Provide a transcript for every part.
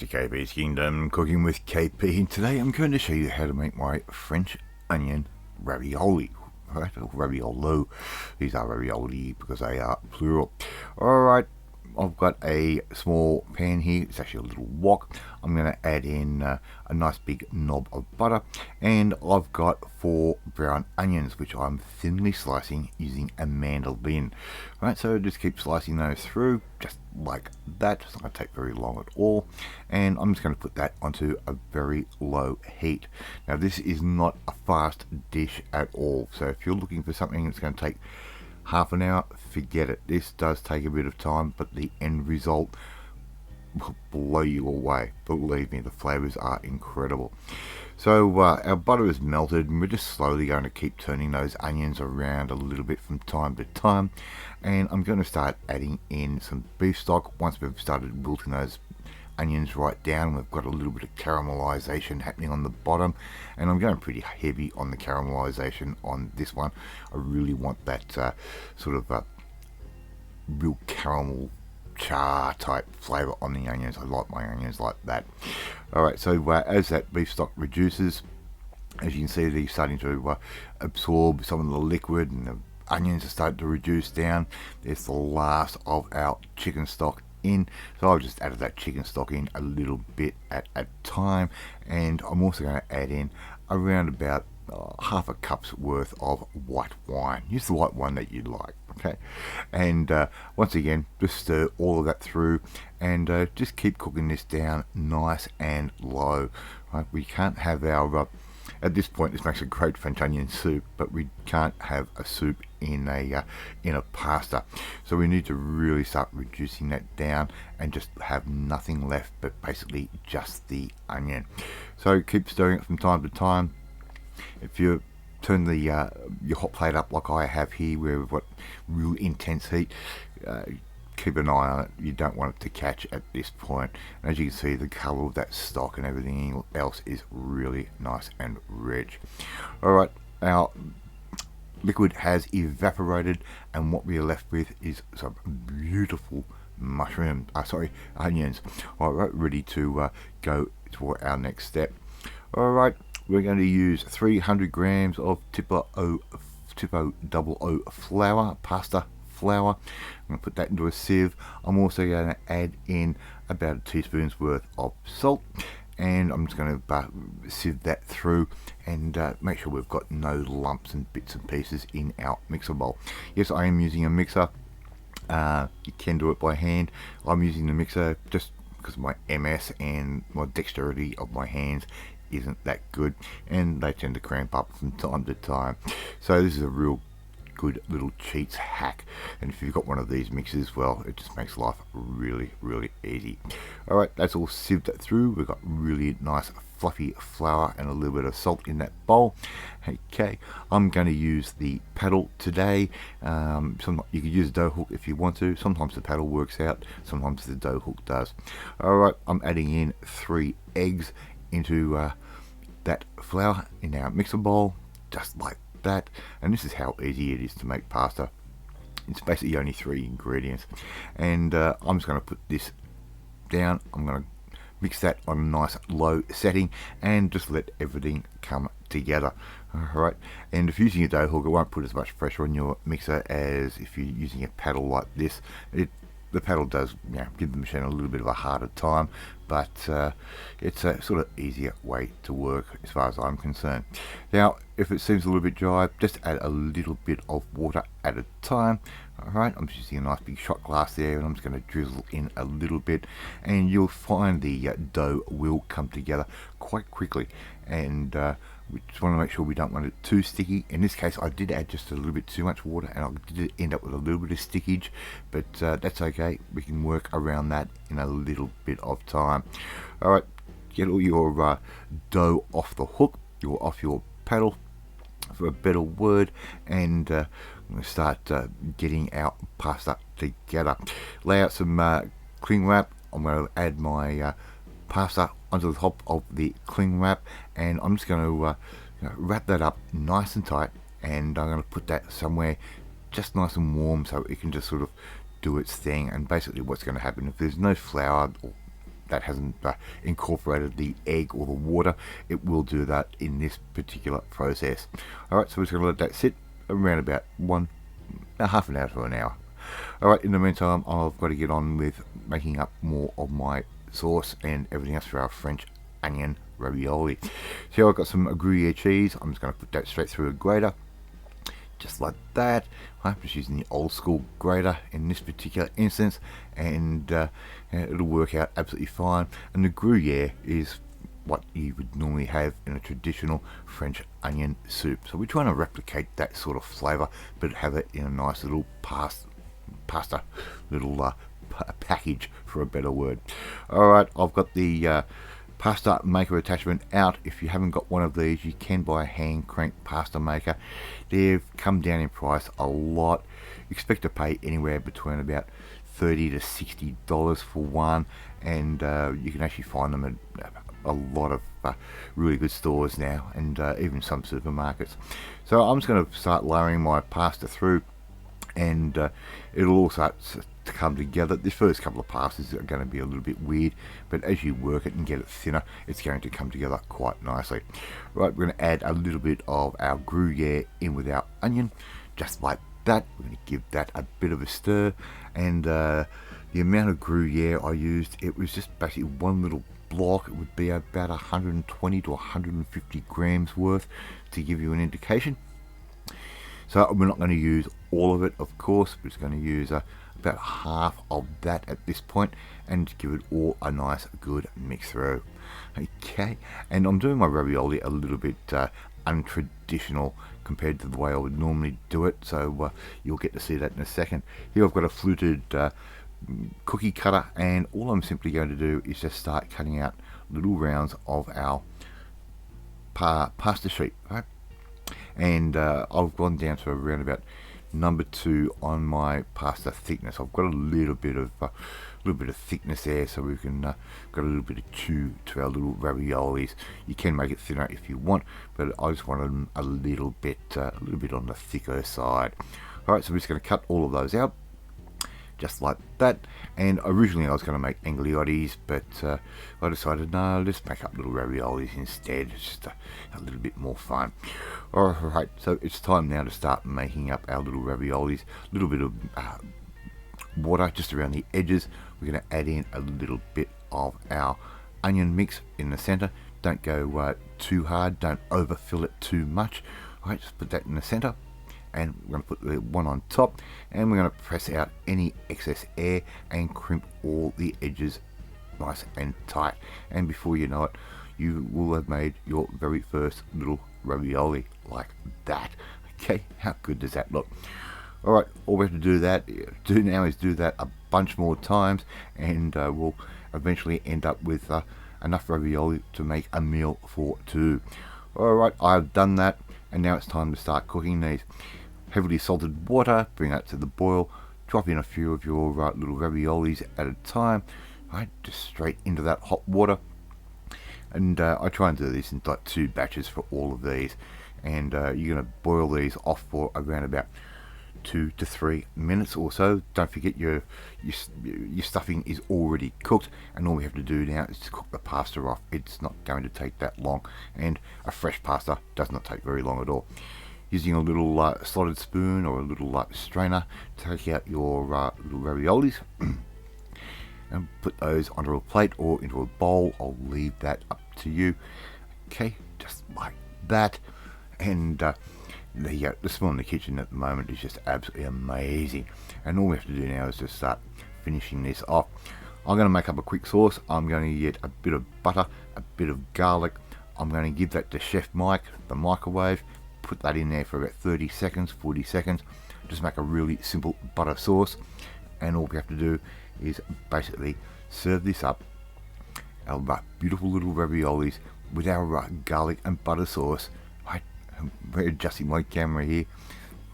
to KP's Kingdom, cooking with KP, and today I'm going to show you how to make my French onion ravioli. Alright, raviolo. These are ravioli because they are plural. Alright, I've got a small pan here. It's actually a little wok. I'm going to add in a nice big knob of butter, and I've got 4 brown onions which I'm thinly slicing using a mandolin. Right, so just keep slicing those through just like that. It's not going to take very long at all, and I'm just going to put that onto a very low heat. Now this is not a fast dish at all, so if you're looking for something that's going to take half an hour, forget it. This does take a bit of time, but the end result will blow you away. Believe me, the flavors are incredible. So our butter is melted, and we're just slowly going to keep turning those onions around a little bit from time to time. And I'm going to start adding in some beef stock once we've started wilting those onions right down. We've got a little bit of caramelization happening on the bottom, and I'm going pretty heavy on the caramelization on this one. I really want that sort of real caramel char type flavor on the onions. I like my onions like that. Alright, so as that beef stock reduces, as you can see, they're starting to absorb some of the liquid, and the onions are starting to reduce down. There's the last of our chicken stock in, so I've just added that chicken stock in a little bit at a time, and I'm also going to add in around about half a cup's worth of white wine. Use the white wine that you like, okay? And once again, just stir all of that through, and just keep cooking this down nice and low. Right? We can't have our at this point, this makes a great French onion soup, but we can't have a soup in a pasta. So we need to really start reducing that down and just have nothing left but basically just the onion. So keep stirring it from time to time. If you turn the your hot plate up like I have here, where we've got real intense heat, keep an eye on it. You don't want it to catch at this point. And as you can see, the color of that stock and everything else is really nice and rich. Alright, our liquid has evaporated, and what we are left with is some beautiful onions. Alright, ready to go for our next step. Alright, we're going to use 300 grams of Tipo 00 flour, pasta flour. I'm going to put that into a sieve. I'm also going to add in about a teaspoon's worth of salt, and I'm just going to sieve that through and make sure we've got no lumps and bits and pieces in our mixer bowl. Yes, I am using a mixer. You can do it by hand. I'm using the mixer just because of my MS and my dexterity of my hands isn't that good, and they tend to cramp up from time to time. So this is a real good little cheats hack, and if you've got one of these mixers, well, it just makes life really easy. Alright, that's all sieved through. We've got really nice fluffy flour and a little bit of salt in that bowl. Okay, I'm going to use the paddle today. You can use a dough hook if you want to. Sometimes the paddle works out, sometimes the dough hook does. Alright, I'm adding in 3 eggs into that flour in our mixer bowl, just like that. And this is how easy it is to make pasta. It's basically only 3 ingredients, and I'm just going to put this down. I'm going to mix that on a nice low setting and just let everything come together. Alright, and if you're using a dough hook, it won't put as much pressure on your mixer as if you're using a paddle like this. The paddle does, give the machine a little bit of a harder time, but it's a sort of easier way to work as far as I'm concerned. Now, if it seems a little bit dry, just add a little bit of water at a time. Alright, I'm just using a nice big shot glass there, and I'm just going to drizzle in a little bit, and you'll find the dough will come together quite quickly. And we just want to make sure we don't want it too sticky. In this case, I did add just a little bit too much water, and I did end up with a little bit of stickage, but that's okay. We can work around that in a little bit of time. Alright, get all your dough off the hook, off your paddle, for a better word, and I'm going to start getting our pasta together. Lay out some cling wrap. I'm going to add my pasta onto the top of the cling wrap, and I'm just going to wrap that up nice and tight, and I'm going to put that somewhere just nice and warm so it can just sort of do its thing. And basically what's going to happen, if there's no flour or that hasn't incorporated the egg or the water. It will do that in this particular process. Alright, so we're just going to let that sit around about half an hour to an hour. Alright, in the meantime, I've got to get on with making up more of my sauce and everything else for our French onion ravioli. So I've got some Gruyere cheese. I'm just going to put that straight through a grater, just like that. I'm just using the old school grater in this particular instance, and it'll work out absolutely fine. And the Gruyere is what you would normally have in a traditional French onion soup. So we're trying to replicate that sort of flavour, but have it in a nice little pasta little package, for a better word. Alright, I've got the pasta maker attachment out. If you haven't got one of these, you can buy a hand crank pasta maker. They've come down in price a lot. Expect to pay anywhere between about $30 to $60 for one, and you can actually find them at a lot of really good stores now, and even some supermarkets. So I'm just going to start layering my pasta through, and it'll all start to come together. The first couple of pastas are going to be a little bit weird, but as you work it and get it thinner, it's going to come together quite nicely. Right, we're going to add a little bit of our Gruyere in with our onion, just like that. We're going to give that a bit of a stir, and the amount of Gruyere I used, it was just basically one little block. It would be about 120 to 150 grams worth, to give you an indication. So we're not going to use all of it, of course. We're just going to use about half of that at this point, and give it all a nice good mix through. Okay, and I'm doing my ravioli a little bit untraditional compared to the way I would normally do it, so you'll get to see that in a second. Here I've got a fluted cookie cutter, and all I'm simply going to do is just start cutting out little rounds of our pasta sheet, right? And I've gone down to around about number 2 on my pasta thickness. I've got a little bit of thickness there, so we can got a little bit of chew to our little raviolis. You can make it thinner if you want, but I just wanted them a little bit on the thicker side. All right, so we're just going to cut all of those out, just like that. And originally I was going to make angliotis, but I decided, no, let's make up little raviolis instead. It's just a little bit more fun. Alright, so it's time now to start making up our little raviolis. A little bit of water just around the edges. We're going to add in a little bit of our onion mix in the center. Don't go too hard, don't overfill it too much. Alright, just put that in the center, and we're going to put the one on top, and we're going to press out any excess air and crimp all the edges nice and tight. And before you know it, you will have made your very first little ravioli like that. Okay, how good does that look? Alright, all we have to do now is do that a bunch more times, and we'll eventually end up with enough ravioli to make a meal for 2. Alright, I've done that, and now it's time to start cooking these. Heavily salted water, bring that to the boil, drop in a few of your little raviolis at a time, right, just straight into that hot water. And I try and do this in like 2 batches for all of these, and you're going to boil these off for around about 2 to 3 minutes or so. Don't forget your stuffing is already cooked, and all we have to do now is to cook the pasta off. It's not going to take that long, and a fresh pasta does not take very long at all. Using a little slotted spoon or a little strainer to take out your little raviolis and put those onto a plate or into a bowl. I'll leave that up to you. Okay, just like that. And the smell in the kitchen at the moment is just absolutely amazing, and all we have to do now is just start finishing this off. I'm going to make up a quick sauce. I'm going to get a bit of butter, a bit of garlic. I'm going to give that to Chef Mike, the microwave. Put that in there for about 30 seconds, 40 seconds. Just make a really simple butter sauce, and all we have to do is basically serve this up, our beautiful little raviolis with our garlic and butter sauce. Right, we're adjusting my camera here.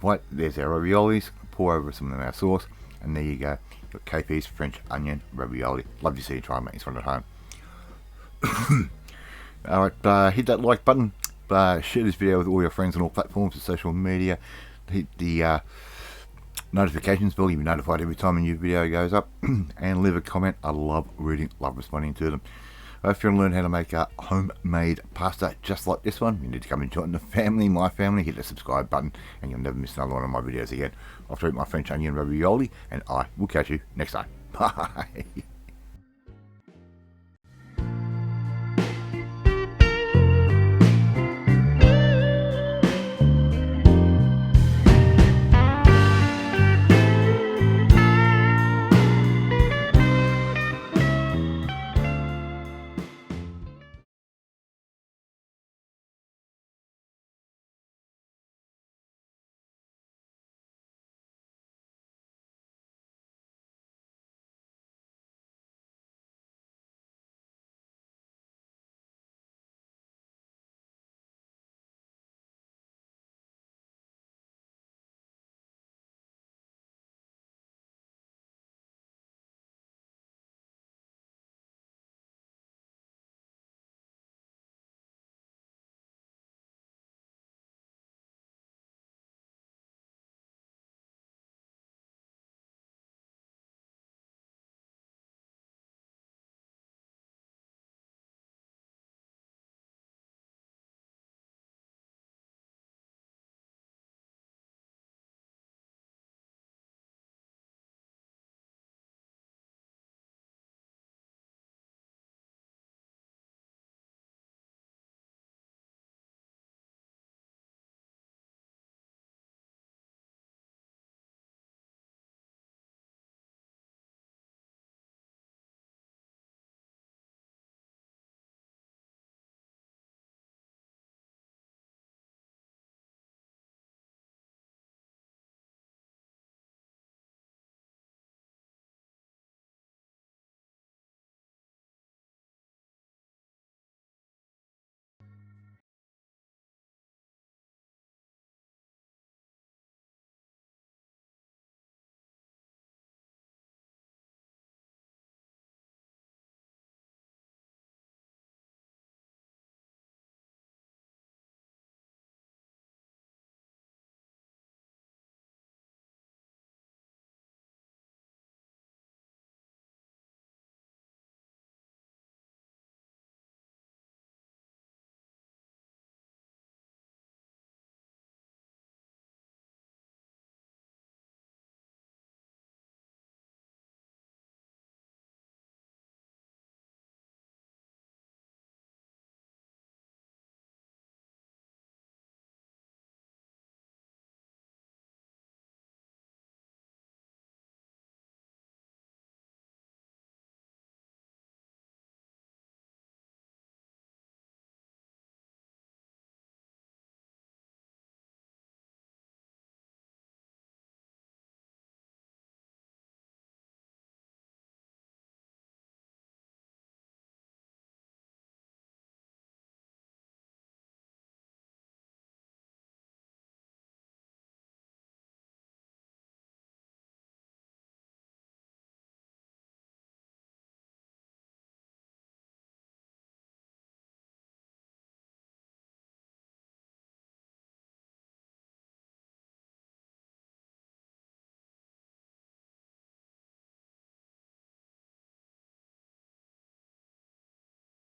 Right, there's our raviolis. Pour over some of our sauce, and there you go. Got KP's French onion ravioli. Love to see you try and make this one at home. Alright, hit that like button. Share this video with all your friends on all platforms of social media. Hit the notifications bell, you'll be notified every time a new video goes up. And leave a comment. I love reading, love responding to them. If you want to learn how to make a homemade pasta just like this one, you need to come and join the family, my family. Hit the subscribe button and you'll never miss another one of my videos again. I've eaten my French onion ravioli and I will catch you next time. Bye.